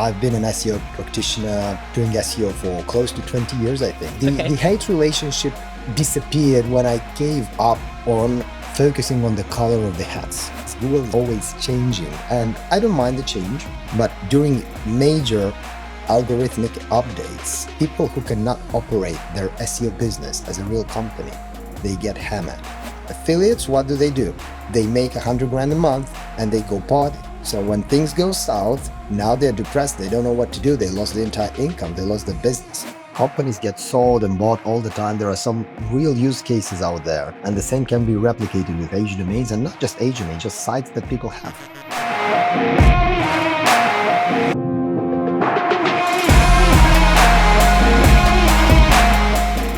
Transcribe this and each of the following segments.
I've been an SEO practitioner doing SEO for close to 20 years, I think. The hate relationship disappeared when I gave up on focusing on the color of the hats. Google is always changing, and I don't mind the change, but during major algorithmic updates, people who cannot operate their SEO business as a real company, they get hammered. Affiliates, what do? They make 100 grand a month and they go party. So when things go south, now they're depressed, they don't know what to do, they lost the entire income, they lost their business. Companies get sold and bought all the time. There are some real use cases out there, and the same can be replicated with age domains, and not just age domains, just sites that people have.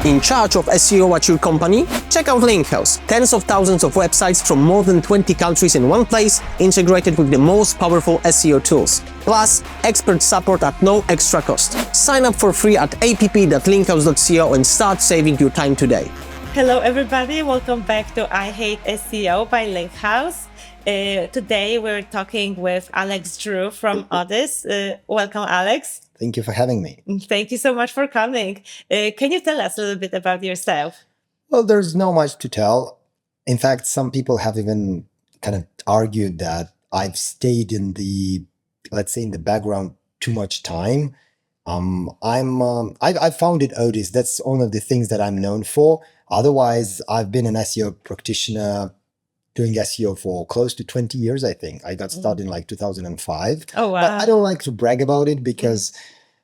In charge of SEO at your company? Check out Linkhouse. Tens of thousands of websites from more than 20 countries in one place, integrated with the most powerful SEO tools. Plus, expert support at no extra cost. Sign up for free at app.linkhouse.co and start saving your time today. Hello everybody, welcome back to I Hate SEO by Linkhouse. Today we're talking with Alex Drew from ODYS. Welcome, Alex. Thank you for having me. Thank you so much for coming. Can you tell us a little bit about yourself? Well, there's not much to tell. In fact, some people have even kind of argued that I've stayed in the, let's say, in the background too much time. I founded ODYS. That's one of the things that I'm known for. Otherwise, I've been an SEO practitioner doing SEO for close to 20 years, I think. I got started in like 2005. Oh, wow. But I don't like to brag about it because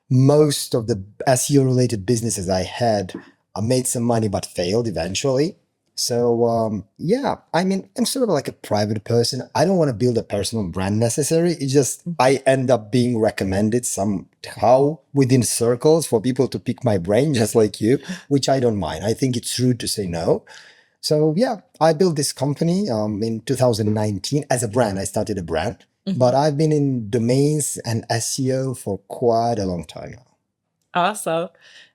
most of the SEO related businesses I had made some money but failed eventually. So yeah, I mean, I'm sort of like a private person. I don't want to build a personal brand necessarily. It's just I end up being recommended somehow within circles for people to pick my brain, just like you, which I don't mind. I think it's rude to say no. So yeah, I built this company in 2019 as a brand. I started a brand, but I've been in domains and SEO for quite a long time now. Awesome.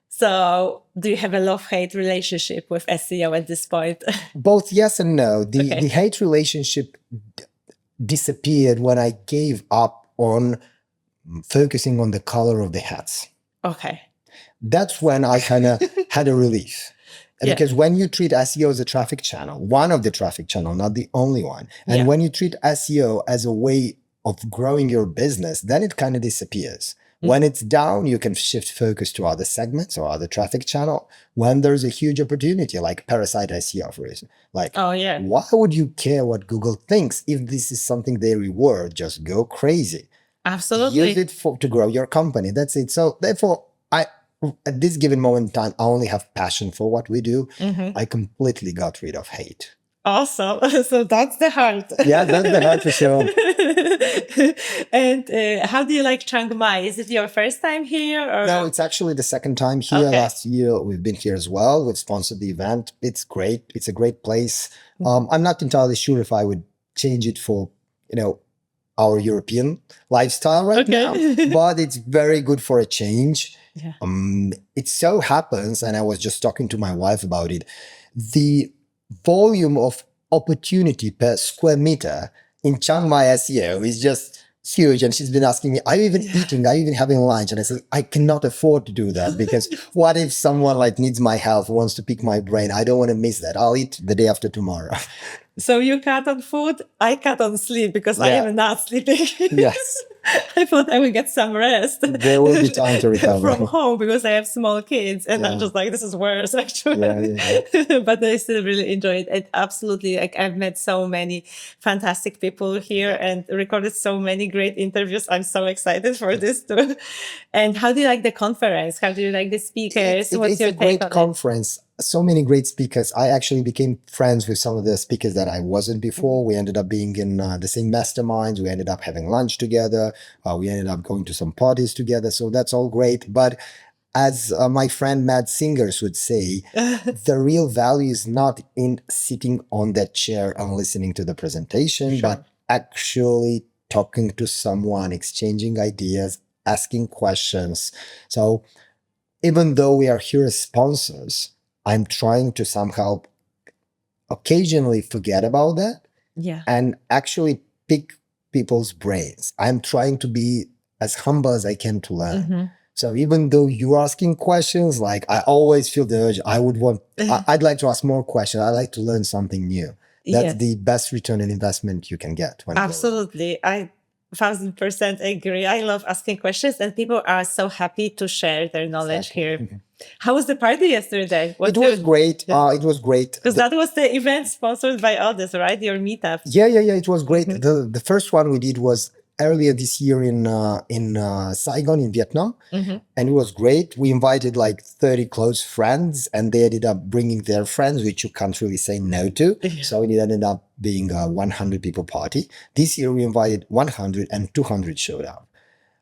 So do you have a love-hate relationship with SEO at this point? Both yes and no. The hate relationship disappeared when I gave up on focusing on the color of the hats. Okay. That's when I kind of had a relief. Because when you treat SEO as a traffic channel, one of the traffic channel, not the only one, and when you treat SEO as a way of growing your business, then it kind of disappears. When it's down, you can shift focus to other segments or other traffic channel. When there's a huge opportunity, like parasite SEO, for instance, like, why would you care what Google thinks if this is something they reward? Just go crazy. Absolutely. Use it to grow your company. That's it. So therefore, at this given moment in time, I only have passion for what we do. I completely got rid of hate. Awesome. So that's the heart. Yeah, that's the heart for sure. And how do you like Chiang Mai? Is it your first time here? Or? No, it's actually the second time here. Last year, we've been here as well. We've sponsored the event. It's great. It's a great place. I'm not entirely sure if I would change it for, our European lifestyle right now, but it's very good for a change. Yeah. It so happens, and I was just talking to my wife about it, the volume of opportunity per square meter in Chiang Mai SEO is just huge. And she's been asking me, are you even eating? Are you even having lunch? And I said, I cannot afford to do that because what if someone like needs my help, wants to pick my brain? I don't want to miss that. I'll eat the day after tomorrow. So you cut on food, I cut on sleep because I am not sleeping. Yes. I thought I would get some rest. There will be time to recover. From home because I have small kids and I'm just like, this is worse actually. But I still really enjoy it. And absolutely, like I've met so many fantastic people here and recorded so many great interviews. I'm so excited for this too. And how do you like the conference? How do you like the speakers? It's a great conference. So many great speakers. I actually became friends with some of the speakers that I wasn't before. We ended up being in the same masterminds. We ended up having lunch together. We ended up going to some parties together. So that's all great. But as my friend Matt Singers would say, the real value is not in sitting on that chair and listening to the presentation, but actually talking to someone, exchanging ideas, asking questions. So even though we are here as sponsors, I'm trying to somehow occasionally forget about that and actually pick people's brains. I'm trying to be as humble as I can to learn. So even though you're asking questions, like I always feel the urge, I'd like to ask more questions. I like to learn something new. That's the best return on investment you can get. Absolutely. I 1000% agree. I love asking questions, and people are so happy to share their knowledge here. How was the party yesterday? It was great. It was great. Because that was the event sponsored by ODYS, right? Your meetup. Yeah. It was great. The first one we did was earlier this year in Saigon in Vietnam, and it was great. We invited like 30 close friends, and they ended up bringing their friends, which you can't really say no to. So it ended up being a 100 people party. This year we invited 100, and 200 showed up.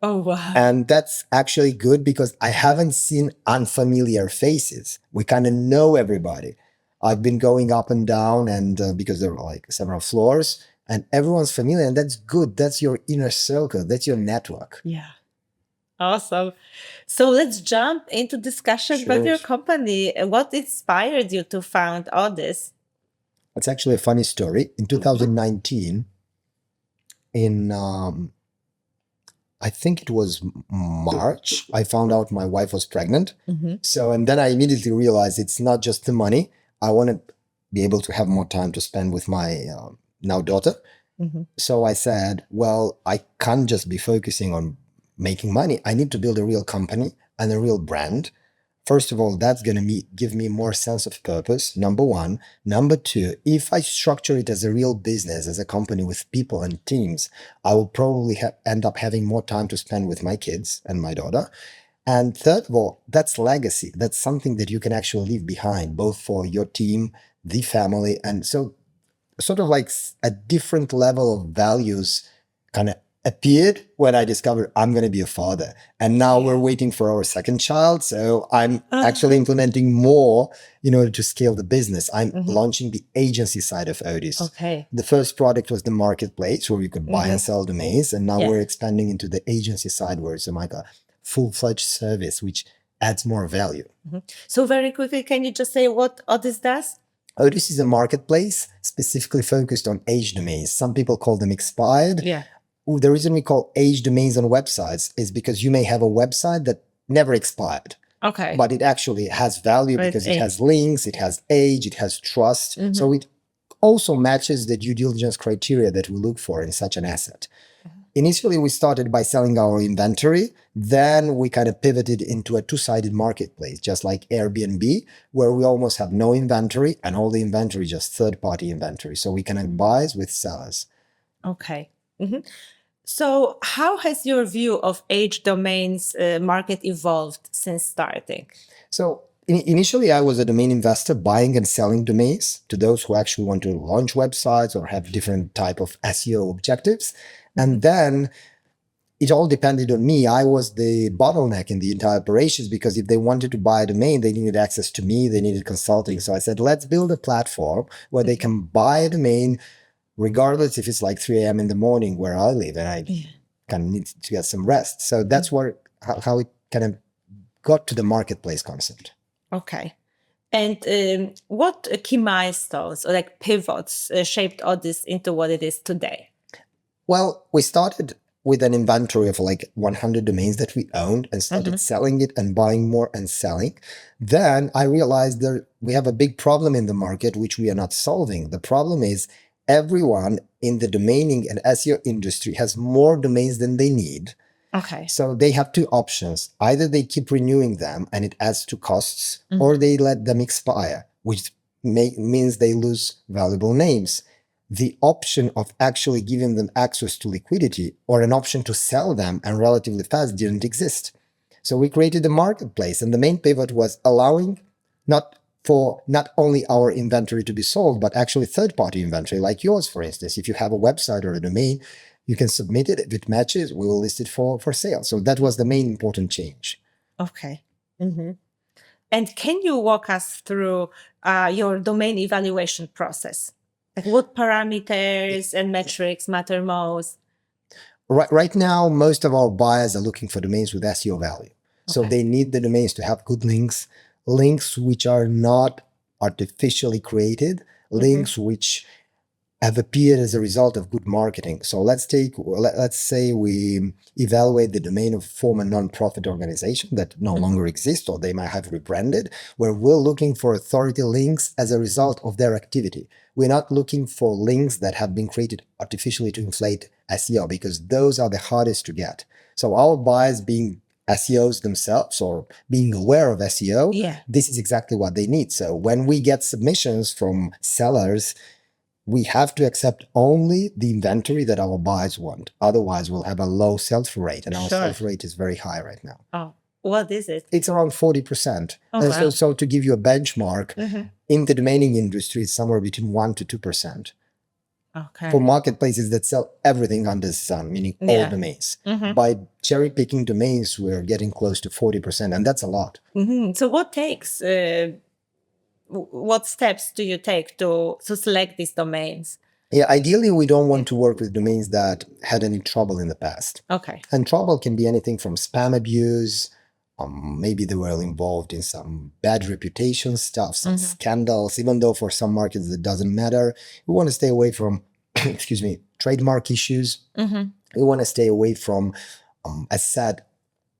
Oh, wow. And that's actually good because I haven't seen unfamiliar faces. We kind of know everybody. I've been going up and down, and because there are like several floors, and everyone's familiar, and that's good. That's your inner circle. That's your network. Yeah. Awesome. So let's jump into discussion about your company. What inspired you to found ODYS? It's actually a funny story. In 2019, I think it was March, I found out my wife was pregnant. So, and then I immediately realized it's not just the money. I want to be able to have more time to spend with my now daughter. So I said, well, I can't just be focusing on making money. I need to build a real company and a real brand. First of all, that's going to give me more sense of purpose, number one. Number two, if I structure it as a real business, as a company with people and teams, I will probably end up having more time to spend with my kids and my daughter. And third of all, that's legacy. That's something that you can actually leave behind, both for your team, the family. And so sort of like a different level of values kind of appeared when I discovered I'm going to be a father. And now we're waiting for our second child. So I'm actually implementing more in order to scale the business. I'm launching the agency side of ODYS. Okay. The first product was the marketplace where you could buy and sell domains. And now we're expanding into the agency side where it's like a full-fledged service, which adds more value. So very quickly, can you just say what ODYS does? ODYS is a marketplace specifically focused on age domains. Some people call them expired. The reason we call age domains on websites is because you may have a website that never expired. Okay. But it actually has value because it has links, it has age, it has trust. So it also matches the due diligence criteria that we look for in such an asset. Initially, we started by selling our inventory. Then we kind of pivoted into a two-sided marketplace, just like Airbnb, where we almost have no inventory and all the inventory just third-party inventory. So we connect buyers with sellers. Okay. So how has your view of age domains market evolved since starting? So initially, I was a domain investor buying and selling domains to those who actually want to launch websites or have different type of SEO objectives. And then it all depended on me. I was the bottleneck in the entire operations because if they wanted to buy a domain, they needed access to me, they needed consulting. So I said, let's build a platform where they can buy a domain regardless if it's like 3 a.m. in the morning where I live and I kind of need to get some rest. So that's how it kind of got to the marketplace concept. Okay. And what key milestones or like pivots shaped ODYS into what it is today? Well, we started with an inventory of like 100 domains that we owned and started selling it and buying more and selling. Then I realized that we have a big problem in the market, which we are not solving. The problem is everyone in the domaining and SEO industry has more domains than they need. Okay. So they have two options. Either they keep renewing them and it adds to costs, or they let them expire, which means they lose valuable names. The option of actually giving them access to liquidity or an option to sell them and relatively fast didn't exist. So we created a marketplace, and the main pivot was allowing not only our inventory to be sold, but actually third-party inventory like yours, for instance. If you have a website or a domain, you can submit it. If it matches, we will list it for sale. So that was the main important change. Okay. And can you walk us through your domain evaluation process? Like what parameters and metrics matter most? Right now, most of our buyers are looking for domains with SEO value. So they need the domains to have good links which are not artificially created, links which have appeared as a result of good marketing. So let's say we evaluate the domain of a former non-profit organization that no longer exists, or they might have rebranded, where we're looking for authority links as a result of their activity. We're not looking for links that have been created artificially to inflate SEO, because those are the hardest to get. So our buyers, being SEOs themselves or being aware of SEO, this is exactly what they need. So when we get submissions from sellers, we have to accept only the inventory that our buyers want. Otherwise, we'll have a low sell-through rate, and our sell-through rate is very high right now. Oh, what is it? It's around 40%. Oh, wow. So to give you a benchmark, in the domaining industry, it's somewhere between 1 to 2%. Okay. For marketplaces that sell everything under the sun, meaning all domains. By cherry-picking domains, we're getting close to 40%, and that's a lot. So what steps do you take to select these domains? Yeah, ideally, we don't want to work with domains that had any trouble in the past. Okay. And trouble can be anything from spam abuse, maybe they were involved in some bad reputation stuff, some scandals, even though for some markets it doesn't matter. We want to stay away from, excuse me, trademark issues. We want to stay away from, as said,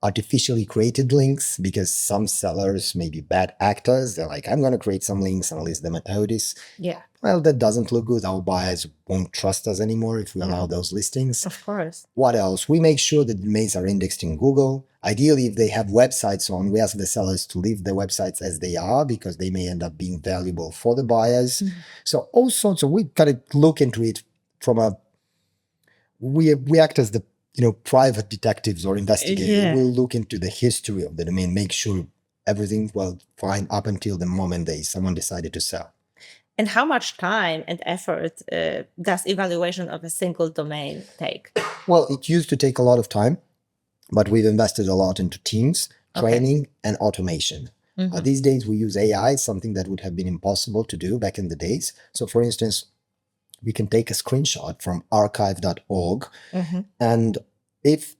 artificially created links, because some sellers may be bad actors. They're like, I'm going to create some links and list them at ODYS. Yeah. Well, that doesn't look good. Our buyers won't trust us anymore if we allow those listings. Of course. What else? We make sure that the domains are indexed in Google. Ideally, if they have websites on, we ask the sellers to leave their websites as they are, because they may end up being valuable for the buyers. So all sorts of, we kind of look into it from a, we act as the private detectives or investigators. We'll look into the history of the domain, make sure everything was fine up until the moment someone decided to sell. And how much time and effort does evaluation of a single domain take? Well, it used to take a lot of time, but we've invested a lot into teams, training, and automation. These days, we use AI, something that would have been impossible to do back in the days. So, for instance, we can take a screenshot from archive.org, and if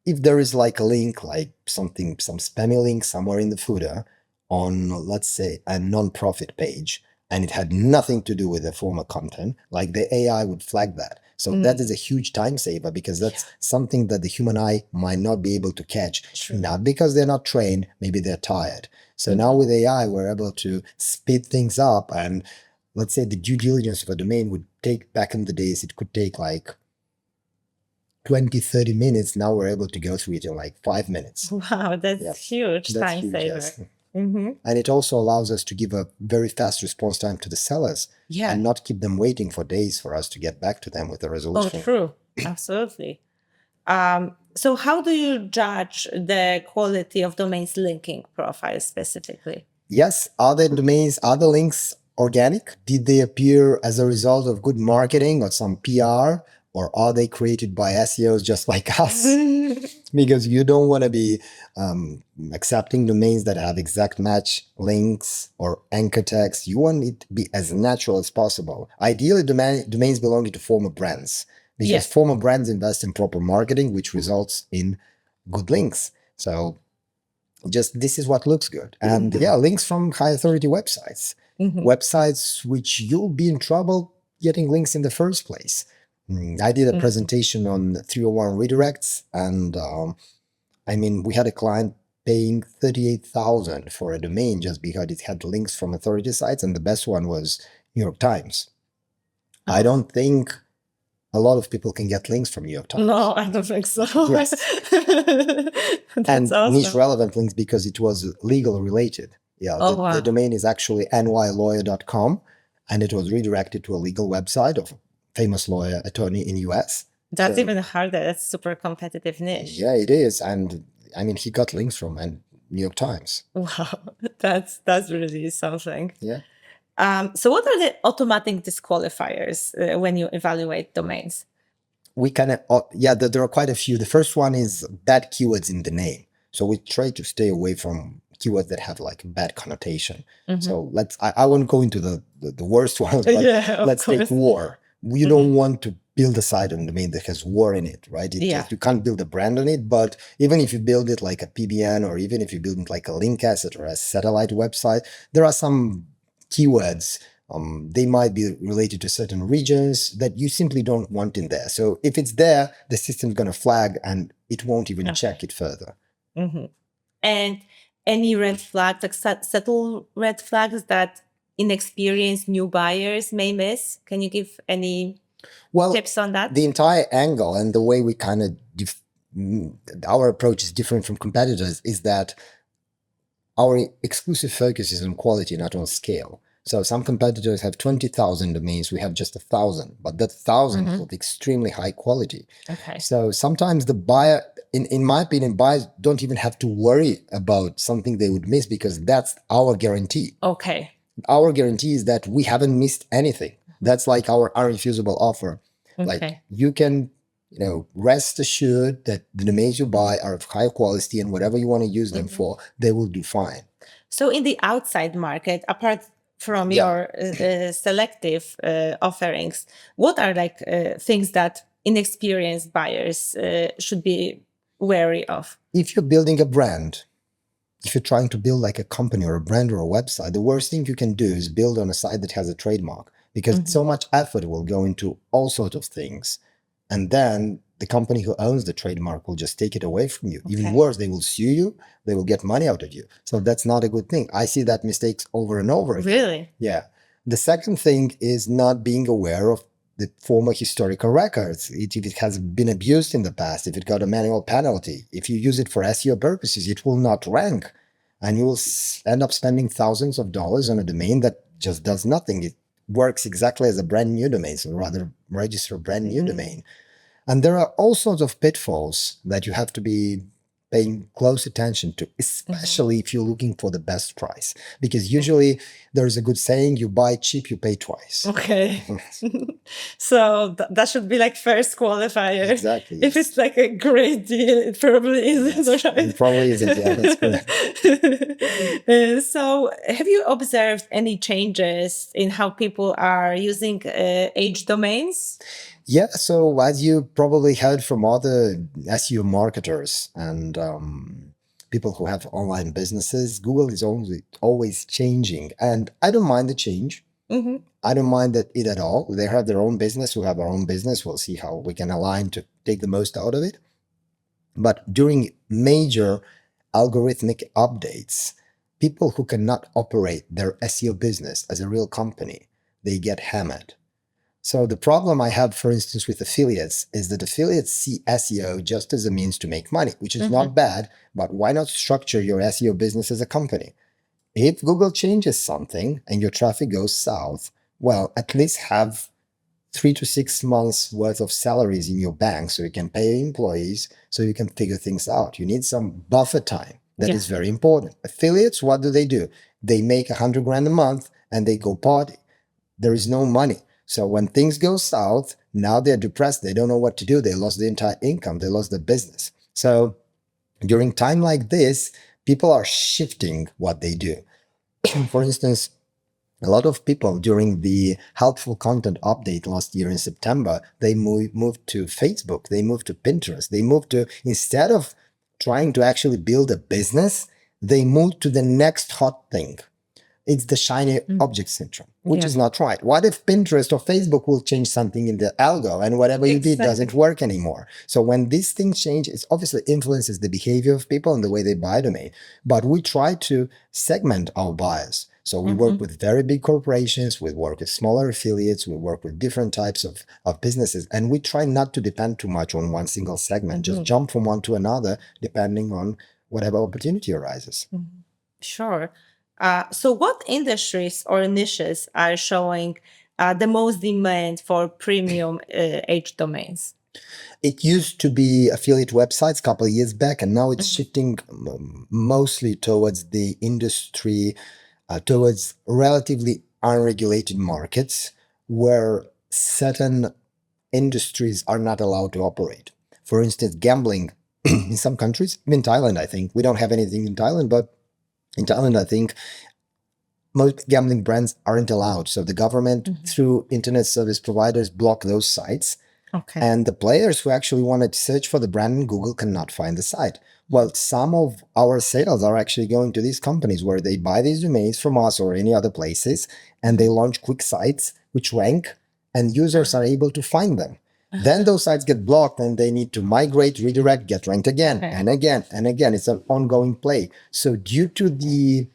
there is like a link, like some spammy link somewhere in the footer on, let's say, a non-profit page, and it had nothing to do with the former content, like the AI would flag that. So that is a huge time saver, because that's something that the human eye might not be able to catch. Not because they're not trained, maybe they're tired. So now with AI, we're able to speed things up, and let's say the due diligence of a domain would take, back in the days, it could take like 20, 30 minutes. Now we're able to go through it in like 5 minutes. Wow, that's huge time saver. Yes. And it also allows us to give a very fast response time to the sellers and not keep them waiting for days for us to get back to them with a resolution. Oh, true. Absolutely. So how do you judge the quality of domains linking profiles specifically? Yes. Are the links organic? Did they appear as a result of good marketing or some PR? Or are they created by SEOs just like us? Because you don't want to be accepting domains that have exact match links or anchor text. You want it to be as natural as possible. Ideally, domains belonging to former brands, because former brands invest in proper marketing, which results in good links. So just this is what looks good. And links from high authority websites, websites which you'll be in trouble getting links in the first place. I did a presentation on 301 redirects, and we had a client paying $38,000 for a domain just because it had links from authority sites, and the best one was New York Times. I don't think a lot of people can get links from New York Times. No, I don't think so. Yes. And awesome. niche relevant links because it was legal related. The domain is actually nylawyer.com, and it was redirected to a legal website of famous lawyer attorney in US. That's even harder. That's super competitive niche. Yeah, it is. And he got links from New York Times. Wow, that's really something. Yeah. So what are the automatic disqualifiers when you evaluate domains? We there are quite a few. The first one is bad keywords in the name. So we try to stay away from keywords that have like bad connotation. So I won't go into the worst ones, but let's take war. You don't want to build a site on a domain that has war in it, right? You can't build a brand on it, but even if you build it like a PBN, or even if you build it like a link asset or a satellite website, there are some keywords They might be related to certain regions that you simply don't want in there. So if it's there, the system's going to flag and it won't even check it further. Mm-hmm. And any red flags, like subtle red flags that inexperienced new buyers may miss? Can you give any tips on that? The entire angle and the way we kind of our approach is different from competitors is that our exclusive focus is on quality, not on scale. So some competitors have 20,000 domains, we have just 1,000, but that 1,000 is of extremely high quality. Okay. So sometimes the buyer, in my opinion, buyers don't even have to worry about something they would miss because that's our guarantee. Okay. Our guarantee is that we haven't missed anything. That's like our irrefusable offer. Okay. Like you can, rest assured that the domains you buy are of high quality and whatever you want to use them for, they will do fine. So in the outside market, apart from your selective offerings, what are things that inexperienced buyers should be wary of? If you're building a brand, if you're trying to build like a company or a brand or a website, the worst thing you can do is build on a site that has a trademark because so much effort will go into all sorts of things. And then the company who owns the trademark will just take it away from you. Okay. Even worse, they will sue you. They will get money out of you. So that's not a good thing. I see that mistakes over and over again. Really? Yeah. The second thing is not being aware of the former historical records. If it has been abused in the past, if it got a manual penalty, if you use it for SEO purposes, it will not rank. And you will end up spending thousands of dollars on a domain that just does nothing. It works exactly as a brand new domain, so rather register a brand new domain. And there are all sorts of pitfalls that you have to be paying close attention to, especially if you're looking for the best price. Because usually there's a good saying, you buy cheap, you pay twice. Okay. So that should be like first qualifier. Exactly. If it's like a great deal, it probably isn't. Right? It probably isn't, yeah, that's correct. So have you observed any changes in how people are using age domains? Yeah, so as you probably heard from other SEO marketers and people who have online businesses, Google is always changing. And I don't mind the change. I don't mind it at all. They have their own business, we have our own business. We'll see how we can align to take the most out of it. But during major algorithmic updates, people who cannot operate their SEO business as a real company, they get hammered. So the problem I have, for instance, with affiliates is that affiliates see SEO just as a means to make money, which is not bad, but why not structure your SEO business as a company? If Google changes something and your traffic goes south, well, at least have 3 to 6 months worth of salaries in your bank so you can pay employees, so you can figure things out. You need some buffer time. That is very important. Affiliates, what do? They make 100 grand a month and they go party. There is no money. So when things go south, now they're depressed. They don't know what to do. They lost the entire income. They lost their business. So during time like this, people are shifting what they do. For instance, a lot of people during the helpful content update last year in September, they moved to Facebook. They moved to Pinterest. They moved to, instead of trying to actually build a business, they moved to the next hot thing. It's the shiny object syndrome, which is not right. What if Pinterest or Facebook will change something in the algo and whatever you did doesn't work anymore? So when these things change, it obviously influences the behavior of people and the way they buy domain. But we try to segment our buyers. So we work with very big corporations, we work with smaller affiliates, we work with different types of businesses, and we try not to depend too much on one single segment, just jump from one to another, depending on whatever opportunity arises. Sure. So what industries or niches are showing the most demand for premium age domains? It used to be affiliate websites a couple of years back, and now it's shifting mostly towards the industry, towards relatively unregulated markets where certain industries are not allowed to operate. For instance, gambling in some countries, in Thailand, I think. We don't have anything in Thailand, but in Thailand, I think most gambling brands aren't allowed. So the government, through internet service providers, block those sites. Okay. And the players who actually want to search for the brand in Google cannot find the site. Well, some of our sales are actually going to these companies where they buy these domains from us or any other places, and they launch quick sites which rank, and users are able to find them. Then those sites get blocked and they need to migrate, redirect, get ranked again and again and again. It's an ongoing play. So due to the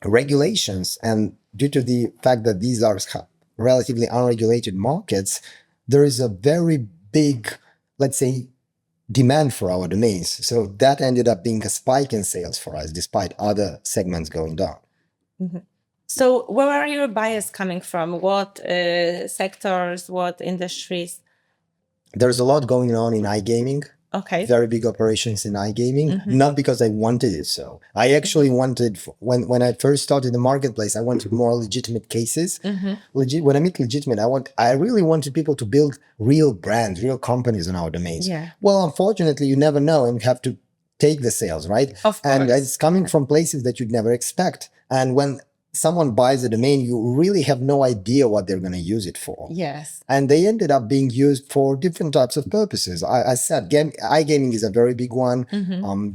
regulations and due to the fact that these are relatively unregulated markets, there is a very big, let's say, demand for our domains. So that ended up being a spike in sales for us, despite other segments going down. So where are your buyers coming from? What sectors, what industries? There's a lot going on in iGaming. Okay. Very big operations in iGaming, not because I wanted it so. I actually wanted, when I first started the marketplace, I wanted more legitimate cases. When I mean legitimate, I really wanted people to build real brands, real companies on our domains. Well, unfortunately, you never know, and you have to take the sales, right? Of course. And it's coming from places that you'd never expect. And when someone buys a domain, you really have no idea what they're going to use it for. Yes. And they ended up being used for different types of purposes. I said iGaming is a very big one.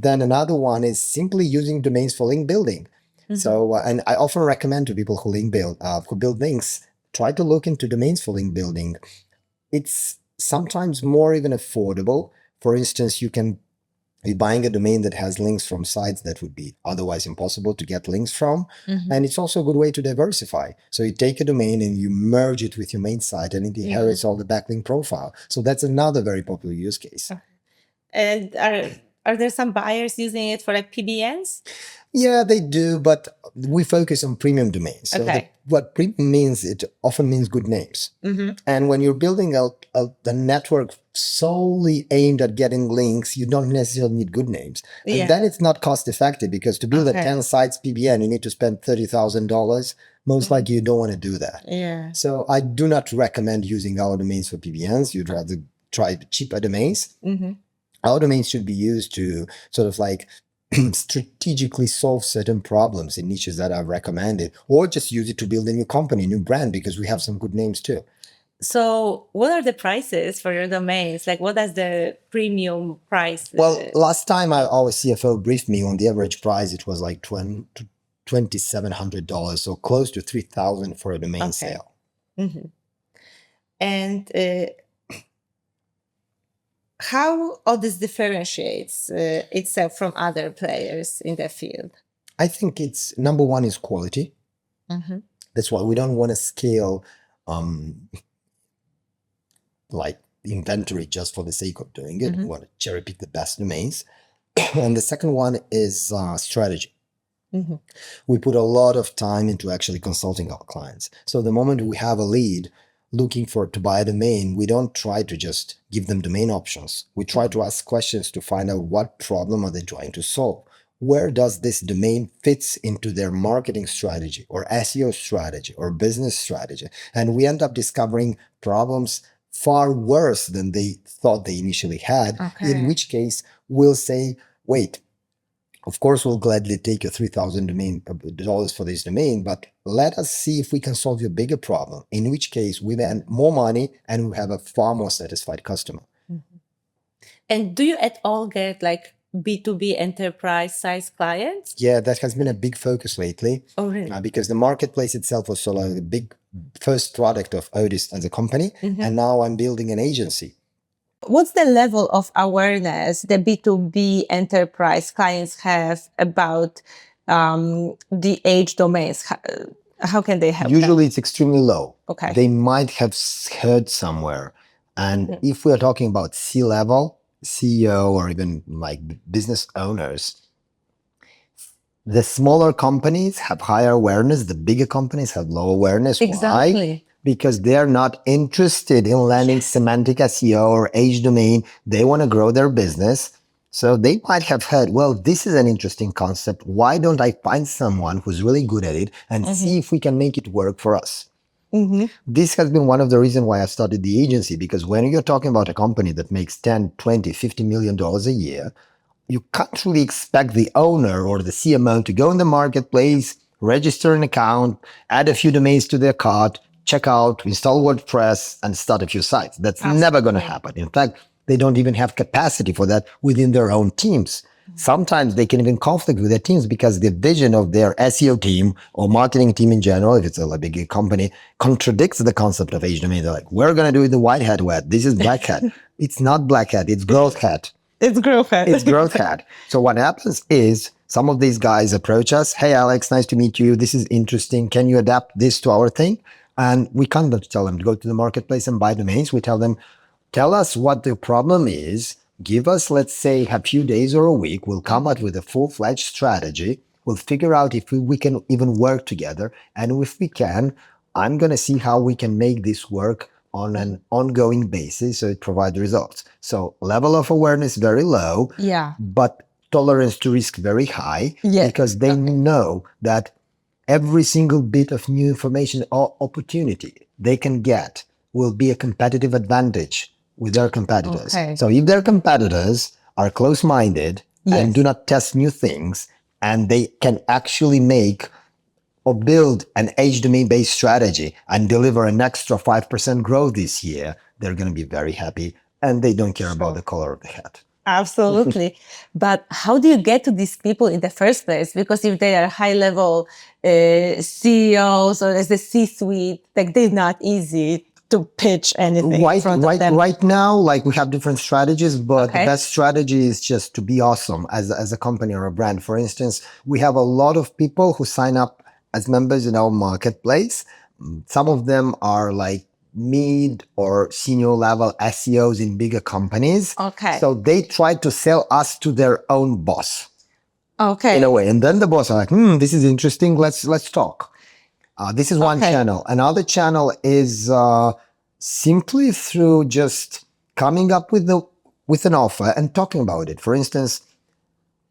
Then another one is simply using domains for link building. So, and I often recommend to people who who build links, try to look into domains for link building. It's sometimes more even affordable. For instance, you can be buying a domain that has links from sites that would be otherwise impossible to get links from. And it's also a good way to diversify. So you take a domain and you merge it with your main site and it inherits all the backlink profile. So that's another very popular use case. And are there some buyers using it for like PBNs? Yeah, they do, but we focus on premium domains. So what premium means, it often means good names. And when you're building a network solely aimed at getting links, you don't necessarily need good names. And then it's not cost effective, because to build a 10 sites PBN, you need to spend $30,000. Most likely you don't want to do that. So I do not recommend using our domains for PBNs. You'd rather try cheaper domains. Our domains should be used to sort of like strategically solve certain problems in niches that I've recommended, or just use it to build a new company, new brand, because we have some good names too. So what are the prices for your domains? Like, what is the premium price? Well, last time our CFO briefed me on the average price, it was like $2,700, so close to $3,000 for a domain sale. And how ODYS differentiates itself from other players in the field? I think it's number one is quality. That's why we don't want to scale like inventory just for the sake of doing it. We want to cherry pick the best domains. And the second one is strategy. We put a lot of time into actually consulting our clients. So the moment we have a lead looking to buy a domain, we don't try to just give them domain options. We try to ask questions to find out what problem are they trying to solve. Where does this domain fits into their marketing strategy or SEO strategy or business strategy? And we end up discovering problems far worse than they thought they initially had, in which case we'll say, wait, of course, we'll gladly take your $3,000 for this domain, but let us see if we can solve your bigger problem, in which case we earn more money and we have a far more satisfied customer. And do you at all get like B2B enterprise size clients? Yeah, that has been a big focus lately. Oh, really? Because the marketplace itself was sort of a big first product of ODYS as a company, and now I'm building an agency. What's the level of awareness the B2B enterprise clients have about the age domains? How can they help? Usually it's extremely low. Okay. They might have heard somewhere. And if we're talking about C-level, CEO, or even like business owners, the smaller companies have higher awareness. The bigger companies have low awareness. Exactly. Why? Because they're not interested in learning semantic SEO or age domain. They want to grow their business. So they might have heard, well, this is an interesting concept. Why don't I find someone who's really good at it and see if we can make it work for us? This has been one of the reasons why I started the agency, because when you're talking about a company that makes 10, 20, $50 million a year, you can't really expect the owner or the CMO to go in the marketplace, register an account, add a few domains to their cart, check out, install WordPress, and start a few sites. That's never going to happen. In fact, they don't even have capacity for that within their own teams. Sometimes they can even conflict with their teams because the vision of their SEO team or marketing team in general, if it's a big company, contradicts the concept of age domain. They're like, we're going to do the white hat web. This is black hat. It's not black hat. It's growth hat. It's growth hat. It's growth hat. So what happens is some of these guys approach us. Hey, Alex, nice to meet you. This is interesting. Can you adapt this to our thing? And we can't tell them to go to the marketplace and buy domains. We tell them, tell us what the problem is. Give us, let's say, a few days or a week. We'll come up with a full-fledged strategy. We'll figure out if we can even work together. And if we can, I'm going to see how we can make this work on an ongoing basis so it provides results. So level of awareness very low, but tolerance to risk very high because they know that every single bit of new information or opportunity they can get will be a competitive advantage with their competitors. So if their competitors are close-minded and do not test new things, and they can actually make or build an age domain-based strategy and deliver an extra 5% growth this year, they're going to be very happy, and they don't care about the color of the hat. Absolutely. But how do you get to these people in the first place? Because if they are high-level CEOs or as the C-suite, like they're not easy to pitch anything in front of them. Right now, like we have different strategies, but the best strategy is just to be awesome as a company or a brand. For instance, we have a lot of people who sign up as members in our marketplace. Some of them are like mid or senior level SEOs in bigger companies. So they try to sell us to their own boss. In a way. And then the boss are like, this is interesting. Let's talk. This is one channel. Another channel is simply through just coming up with an offer and talking about it. For instance,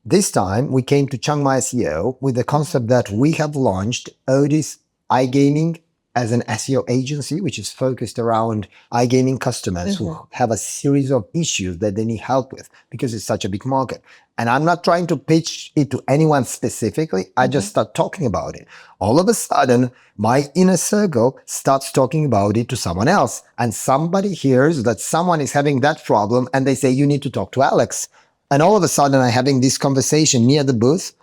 this time we came to Chiang Mai SEO with the concept that we have launched ODYS iGaming as an SEO agency, which is focused around iGaming customers who have a series of issues that they need help with because it's such a big market. And I'm not trying to pitch it to anyone specifically. I just start talking about it. All of a sudden, my inner circle starts talking about it to someone else. And somebody hears that someone is having that problem and they say, you need to talk to Alex. And all of a sudden, I'm having this conversation near the booth,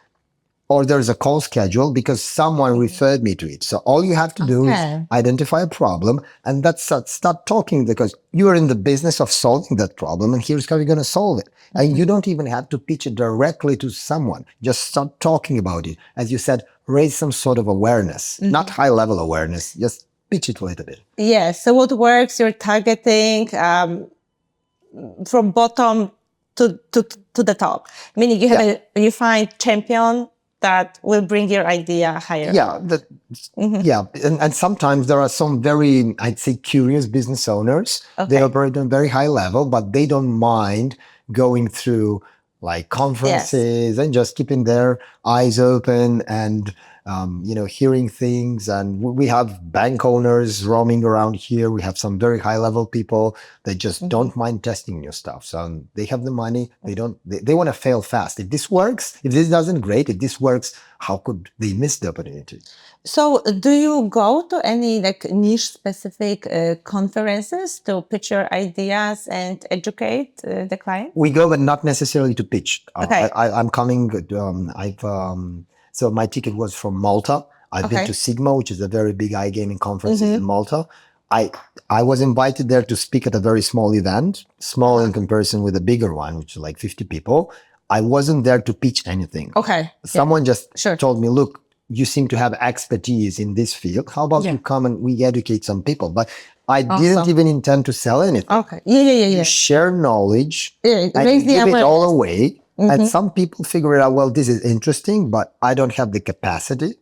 or there's a call schedule because someone referred me to it. So all you have to do is identify a problem and that's start talking because you are in the business of solving that problem and here's how you're going to solve it. And you don't even have to pitch it directly to someone. Just start talking about it. As you said, raise some sort of awareness, not high level awareness, just pitch it a little bit. So what works, you're targeting from bottom to the top, meaning you have you find champion that will bring your idea higher. And sometimes there are some very, I'd say, curious business owners. They operate on very high level, but they don't mind going through like conferences and just keeping their eyes open and hearing things. And we have bank owners roaming around here. We have some very high level people that just don't mind testing new stuff. So they have the money. They want to fail fast. If this works, if this doesn't, great. If this works, how could they miss the opportunity? So do you go to any like niche specific conferences to pitch your ideas and educate the client? We go, but not necessarily to pitch. I'm coming, so my ticket was from Malta. I've been to Sigma, which is a very big iGaming conference in Malta. I was invited there to speak at a very small event, small in comparison with a bigger one, which is like 50 people. I wasn't there to pitch anything. Someone just told me, look, you seem to have expertise in this field. How about you come and we educate some people? But I didn't even intend to sell anything. You share knowledge and give it all away. And some people figure it out, well, this is interesting, but I don't have the capacity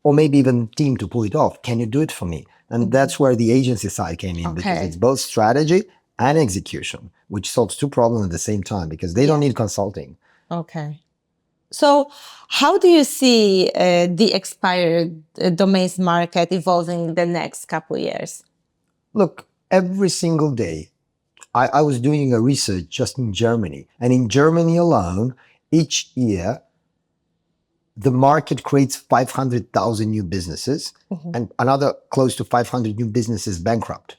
or maybe even team to pull it off. Can you do it for me? And that's where the agency side came in because it's both strategy and execution, which solves two problems at the same time because they don't need consulting. So how do you see the expired domains market evolving in the next couple of years? Look, every single day, I was doing a research just in Germany. And in Germany alone, each year, the market creates 500,000 new businesses and another close to 500 new businesses bankrupt.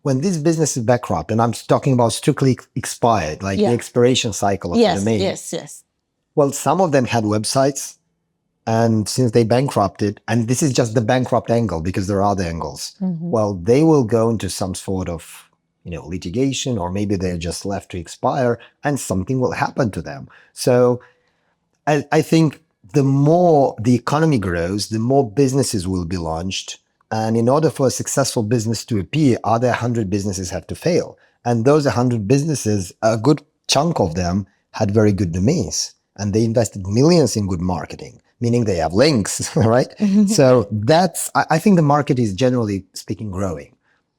When these businesses bankrupt, and I'm talking about strictly expired, like the expiration cycle of the domain. Yes. Well, some of them had websites, and since they bankrupted, and this is just the bankrupt angle because there are other angles, well, they will go into some sort of litigation, or maybe they're just left to expire and something will happen to them. So I think the more the economy grows, the more businesses will be launched. And in order for a successful business to appear, other 100 businesses have to fail. And those 100 businesses, a good chunk of them had very good domains. And they invested millions in good marketing, meaning they have links, right? So I think the market is generally speaking growing.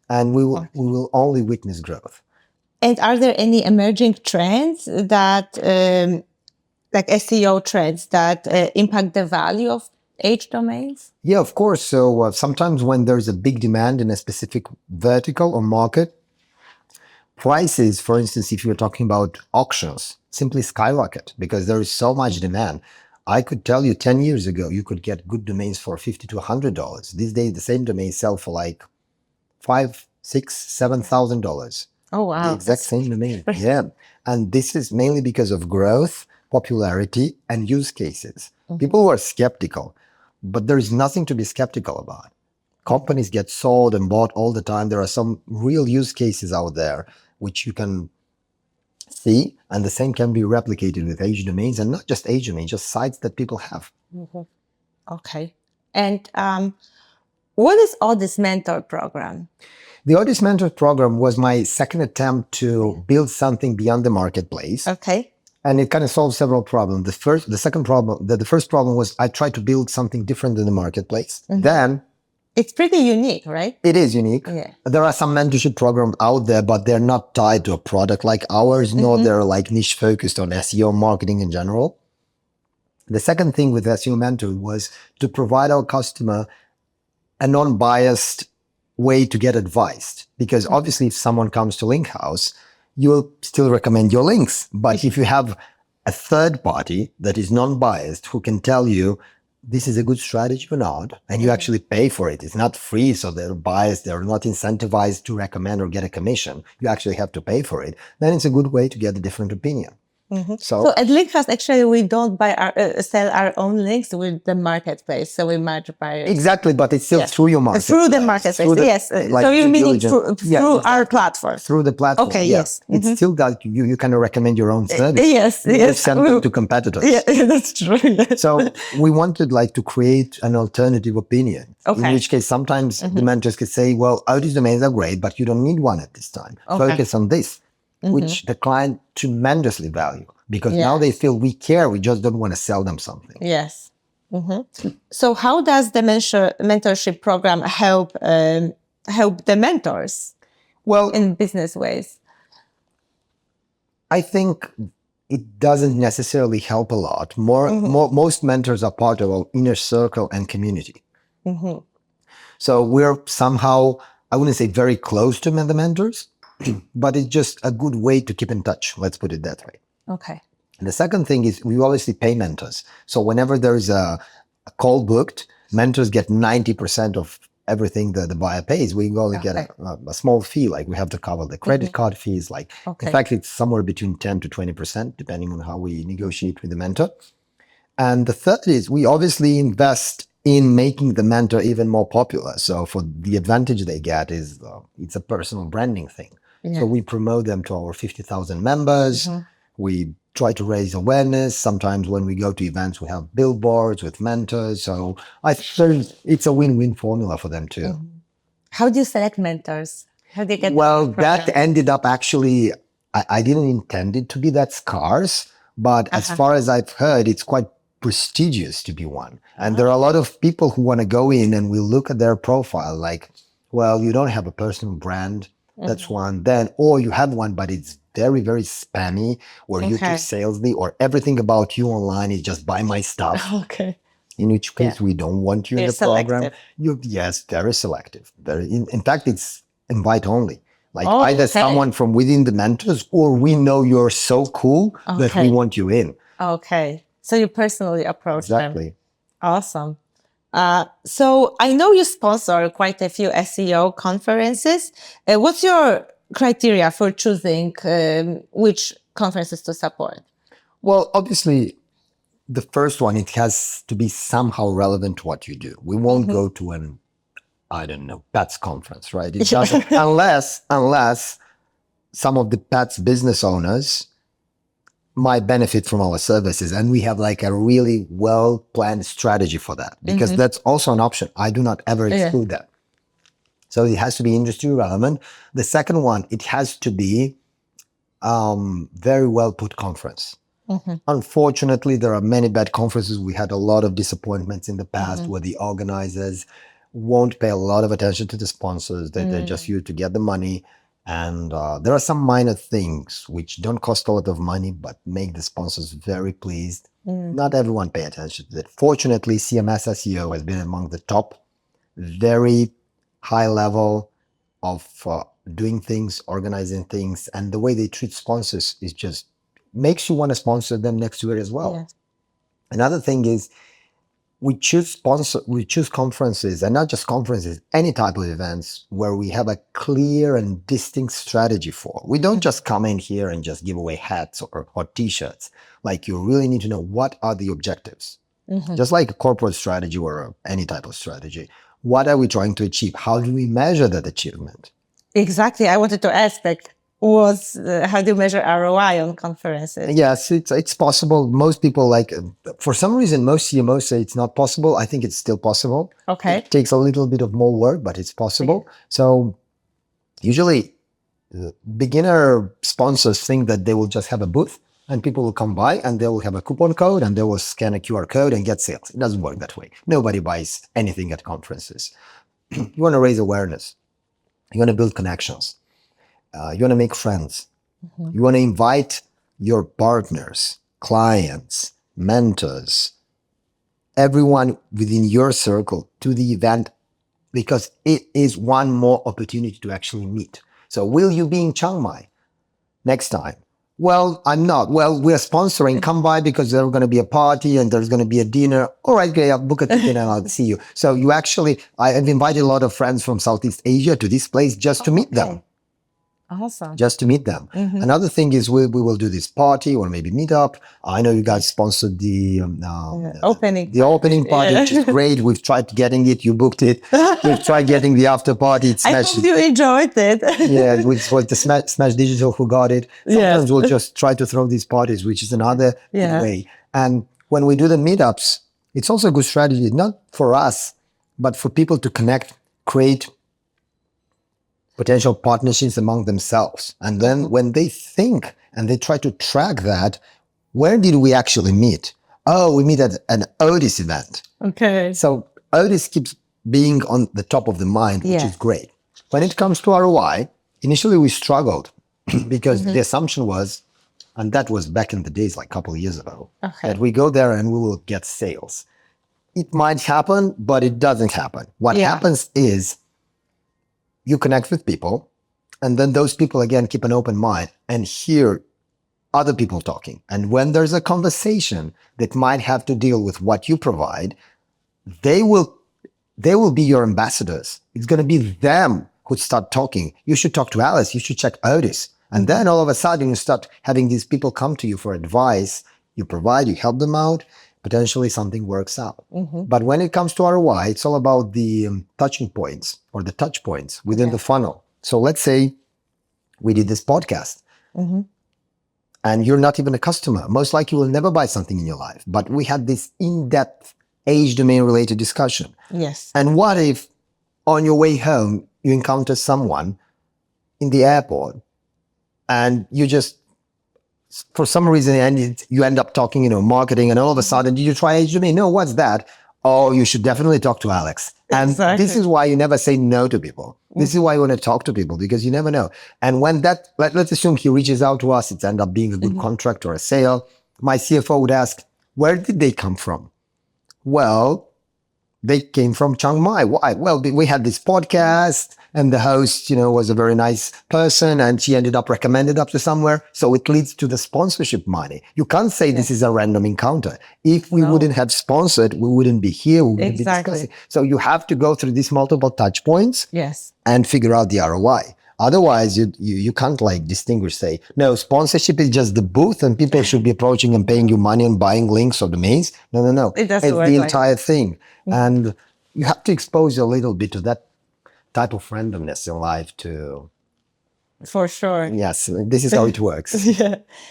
And we will only witness growth. And are there any emerging trends that, like SEO trends, that impact the value of H domains? Yeah, of course. So sometimes when there's a big demand in a specific vertical or market, prices, for instance, if you're talking about auctions, simply skyrocket because there is so much demand. I could tell you 10 years ago, you could get good domains for $50 to $100. These days, the same domains sell for like $5,000, $6,000, $7,000. Oh, wow. The exact same domain. Yeah. And this is mainly because of growth, popularity, and use cases. People were skeptical, but there is nothing to be skeptical about. Companies get sold and bought all the time. There are some real use cases out there which you can see, and the same can be replicated with H domains, and not just H domains, just sites that people have. Okay. And what is ODYS Mentor Program? The ODYS Mentor Program was my second attempt to build something beyond the marketplace. Okay. And it kind of solved several problems. The first problem was I tried to build something different than the marketplace. Then it's pretty unique, right? it is unique. Yeah. There are some mentorship programs out there, but they're not tied to a product like ours, nor they're like niche focused on SEO marketing in general. The second thing with SEO Mentor was to provide our customer a non-biased way to get advised. Because obviously if someone comes to Linkhouse, you will still recommend your links. But if you have a third party that is non-biased who can tell you this is a good strategy or not, and you actually pay for it. It's not free, so they're biased. They're not incentivized to recommend or get a commission. You actually have to pay for it. Then it's a good way to get a different opinion. So at Linkhouse, actually, we don't sell our own links with the marketplace. So we might buy it. Exactly, but it's still through your marketplace. Through the marketplace, yes. Like so you're meaning Diligence. through our platform. Through the platform. Okay, yes. It's still that you kind of recommend your own service. Yes. Send them to competitors. Yeah, that's true. So we wanted to create an alternative opinion. Okay. In which case, sometimes the mentors could say, well, ODYS domains are great, but you don't need one at this time. Focus on this, which the client tremendously value. Because now they feel we care, we just don't want to sell them something. Yes. So how does the mentorship program help the mentors? Well, in business ways? I think it doesn't necessarily help a lot. Most mentors are part of our inner circle and community. So we're somehow, I wouldn't say very close to the mentors, but it's just a good way to keep in touch. Let's put it that way. Okay. And the second thing is we obviously pay mentors. So whenever there is a call booked, mentors get 90% of everything that the buyer pays. We only get a small fee, like we have to cover the credit card fees. In fact, it's somewhere between 10 to 20%, depending on how we negotiate with the mentor. And the third is we obviously invest in making the mentor even more popular. So for the advantage they get is it's a personal branding thing. So we promote them to our 50,000 members. We try to raise awareness. Sometimes when we go to events, we have billboards with mentors. So I think it's a win-win formula for them too. How do you select mentors? How do you get? Well, that ended up actually, I didn't intend it to be that scarce, but as far as I've heard, it's quite prestigious to be one. And there are a lot of people who want to go in and we look at their profile like, well, you don't have a personal brand. That's one. Then, or you have one, but it's very, very spammy, or you're too salesy, or everything about you online is just buy my stuff. In which case, we don't want you in the program. Yes, very selective. In fact, it's invite only. Like either someone from within the mentors, or we know you're so cool that we want you in. So you personally approach them. Awesome. So I know you sponsor quite a few SEO conferences. What's your criteria for choosing which conferences to support? Well, obviously, the first one, it has to be somehow relevant to what you do. We won't go to an, I don't know, pets conference, right? It doesn't, unless some of the pets business owners might benefit from our services. And we have like a really well-planned strategy for that, because that's also an option. I do not ever exclude that. So it has to be industry relevant. The second one, it has to be very well put conference. Unfortunately, there are many bad conferences. We had a lot of disappointments in the past where the organizers won't pay a lot of attention to the sponsors. They're just here to get the money. And there are some minor things which don't cost a lot of money, but make the sponsors very pleased. Not everyone pay attention to that. Fortunately, CMS SEO has been among the top, very high level of doing things, organizing things. And the way they treat sponsors is just makes you want to sponsor them next year as well. Another thing is we choose conferences, and not just conferences, any type of events where we have a clear and distinct strategy for. We don't just come in here and just give away hats or t-shirts. Like, you really need to know what are the objectives. Just like a corporate strategy or any type of strategy. What are we trying to achieve? How do we measure that achievement? Exactly. I wanted to ask, like, how do you measure ROI on conferences? Yes, it's possible. Most people, for some reason, most CMOs say it's not possible. I think it's still possible. Okay. It takes a little bit of more work, but it's possible. So usually beginner sponsors think that they will just have a booth and people will come by and they will have a coupon code and they will scan a QR code and get sales. It doesn't work that way. Nobody buys anything at conferences. You want to raise awareness. You want to build connections. You want to make friends. You want to invite your partners, clients, mentors, everyone within your circle to the event, because it is one more opportunity to actually meet. So will you be in Chiang Mai next time? Well, I'm not. Well, we're sponsoring. Come by because there's going to be a party and there's going to be a dinner. All right, great. I'll book a ticket and I'll see you. So I have invited a lot of friends from Southeast Asia to this place just to meet them. Awesome. Just to meet them. Another thing is we will do this party or maybe meet up. I know you guys sponsored the opening party, which is great. We've tried getting it. You booked it. We've tried getting the after party. I hope you enjoyed it. Yeah, it was the Smash Digital who got it. Sometimes we'll just try to throw these parties, which is another good way. And when we do the meetups, it's also a good strategy, not for us, but for people to connect, create potential partnerships among themselves. And then when they think and they try to track that, where did we actually meet? Oh, we meet at an ODYS event. Okay. So ODYS keeps being on the top of the mind, which is great. When it comes to ROI, initially we struggled because the assumption was, and that was back in the days, like a couple of years ago, that we go there and we will get sales. It might happen, but it doesn't happen. What happens is, you connect with people, and then those people again keep an open mind and hear other people talking. And when there's a conversation that might have to deal with what you provide, they will be your ambassadors. It's going to be them who start talking. You should talk to Alice. You should check ODYS. And then all of a sudden you start having these people come to you for advice. You provide, you help them out. Potentially something works out. But when it comes to ROI, it's all about the touching points or the touch points within the funnel. So let's say we did this podcast and you're not even a customer. Most likely you will never buy something in your life, but we had this in-depth age domain related discussion. Yes. And what if on your way home, you encounter someone in the airport and you just, for some reason, you end up talking, marketing, and all of a sudden, did you try age domain? No, what's that? Oh, you should definitely talk to Alex. And this is why you never say no to people. This is why you want to talk to people, because you never know. And when let's assume he reaches out to us, it's end up being a good contract or a sale. My CFO would ask, where did they come from? Well, They came from Chiang Mai. Why? Well, we had this podcast and the host, was a very nice person and she ended up recommended up to somewhere. So it leads to the sponsorship money. You can't say this is a random encounter. If we wouldn't have sponsored, we wouldn't be here. We wouldn't be discussing. So you have to go through these multiple touch points and figure out the ROI. Otherwise, you can't distinguish, say, no, sponsorship is just the booth and people should be approaching and paying you money and buying links or domains. No. It doesn't work the entire thing. And you have to expose a little bit to that type of randomness in life too. For sure. Yes, this is how it works.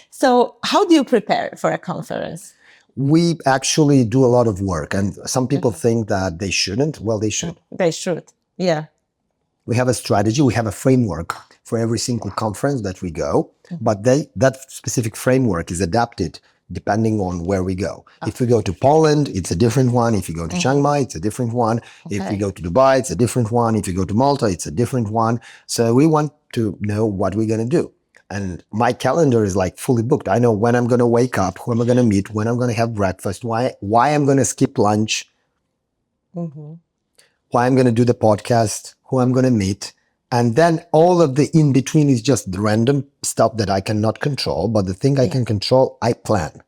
So how do you prepare for a conference? We actually do a lot of work, and some people think that they shouldn't. Well, they should. They should. Yeah. We have a strategy, we have a framework for every single conference that we go, but that specific framework is adapted depending on where we go. If we go to Poland, it's a different one. If you go to Chiang Mai, it's a different one. If we go to Dubai, it's a different one. If you go to Malta, it's a different one. So we want to know what we're going to do. And my calendar is fully booked. I know when I'm going to wake up, who am I going to meet, when I'm going to have breakfast, why I'm going to skip lunch, why I'm going to do the podcast, who I'm going to meet. And then all of the in-between is just the random stuff that I cannot control. But the thing I can control, I plan.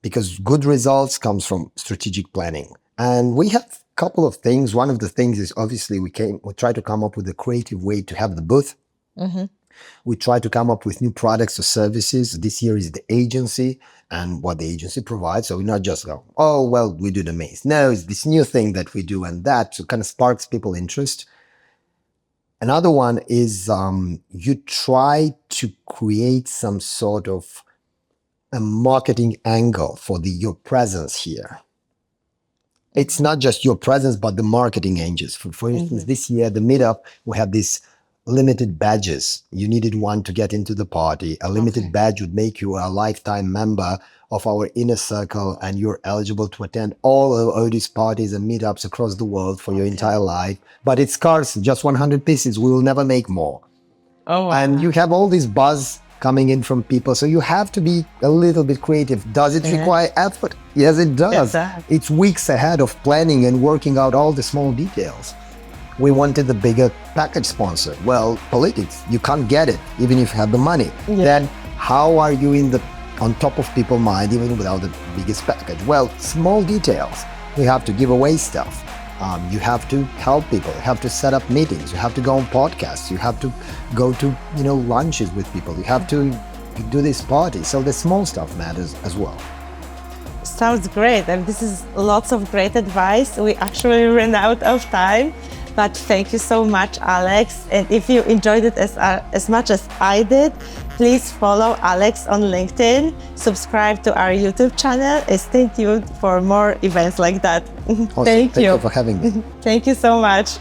Because good results comes from strategic planning. And we have a couple of things. One of the things is obviously we try to come up with a creative way to have the booth. We try to come up with new products or services. This year is the agency and what the agency provides. So we're not just go, oh, well, we do the maze. No, it's this new thing that we do and that. So it kind of sparks people interest. Another one is you try to create some sort of a marketing angle for your presence here. It's not just your presence, but the marketing angles. For instance, this year, the meetup, we had these limited badges. You needed one to get into the party. A limited badge would make you a lifetime member of our inner circle, and you're eligible to attend all of ODYS parties and meetups across the world for your entire life. But it's scarce, just 100 pieces. We will never make more. Oh, wow. And you have all this buzz coming in from people. So you have to be a little bit creative. Does it require effort? Yes, it does. It's weeks ahead of planning and working out all the small details. We wanted the bigger package sponsor. Well, politics, you can't get it, even if you have the money. Then how are you on top of people's mind, even without the biggest package? Well, small details. We have to give away stuff. You have to help people. You have to set up meetings. You have to go on podcasts. You have to go to, lunches with people. You have to do this party. So the small stuff matters as well. Sounds great. And this is lots of great advice. We actually ran out of time. But thank you so much, Alex. And if you enjoyed it as much as I did, please follow Alex on LinkedIn, subscribe to our YouTube channel, and stay tuned for more events like that. Awesome. Thank you for having me. Thank you so much.